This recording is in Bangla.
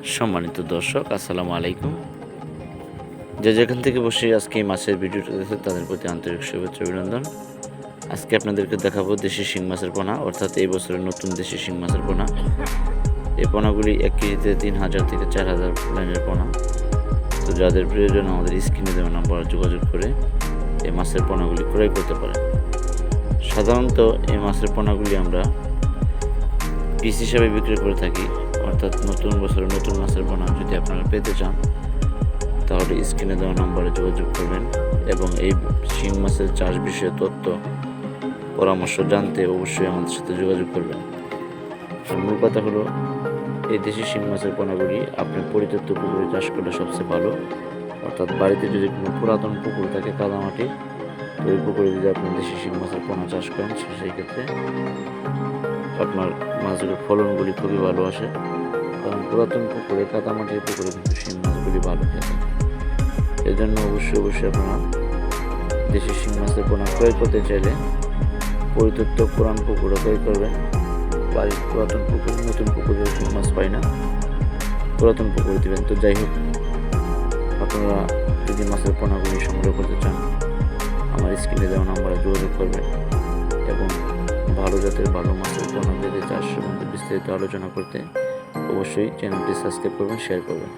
সম্মানিত দর্শক, আসসালামু আলাইকুম। যে যেখান থেকে বসে আজকে এই মাছের ভিডিওটা দেখছেন তাদের প্রতি আন্তরিক শুভেচ্ছা অভিনন্দন। আজকে আপনাদেরকে দেখাবো দেশি শিং মাছের পোনা, অর্থাৎ এই বছরের নতুন দেশি শিং মাছের পোনা। এই পোনাগুলি 1 কেজিতে 3000 থেকে 4000 লাইনের পোনা। তো যাদের প্রয়োজন আমাদের স্ক্রিনে দেওয়া নাম্বারে যোগাযোগ করে এই মাছের পোনাগুলি ক্রয় করতে পারেন। সাধারণত এই মাছের পোনাগুলি আমরা পিস হিসাবে বিক্রি করে থাকি, অর্থাৎ নতুন বছরের নতুন মাছের পোনা যদি আপনারা পেতে চান তাহলে স্ক্রিনে দেওয়া নম্বরে যোগাযোগ করবেন এবং এই শিং মাছের চাষ বিষয়ে তথ্য পরামর্শ জানতে অবশ্যই আমাদের সাথে যোগাযোগ করবেন। মূল কথা হলো, এই দেশি শিং মাছের পোনাগুলি আপনি পরিত্যক্ত পুকুরে চাষ করলে সবচেয়ে ভালো। অর্থাৎ বাড়িতে যদি কোনো পুরাতন পুকুর থাকে কাদামাটি, তো ওই পুকুরে যদি আপনি দেশি শিং মাছের পোনা চাষ করেন সেই ক্ষেত্রে আপনার মাছগুলোর ফলনগুলি খুবই ভালো আসে। কারণ পুরাতন পুকুরে কাদামাটির পুকুরে কিন্তু শিং মাছগুলি ভালো খেতে। এই জন্য অবশ্যই আপনারা দেশি শিং মাছের পোনা ক্রয় করতে চাইলে পরিত্যক্ত পুরান পুকুরে ক্রয় করবেন। বাড়ির পুরাতন পুকুর, নতুন পুকুরে শিং মাছ পাই না, পুরাতন পুকুরে দেবেন। তো যাই হোক, আপনারা যদি মাছের পোনাগুলি সংগ্রহ করতে চান আমার স্ক্রিনে দেওয়া নাম্বারে যোগাযোগ করবেন এবং ভালো জাতের ভালো মাছের পোনা পেতে চাষ সম্বন্ধে বিস্তারিত আলোচনা করতে অবশ্যই চ্যানেলটি সাবস্ক্রাইব করবেন, শেয়ার করবেন।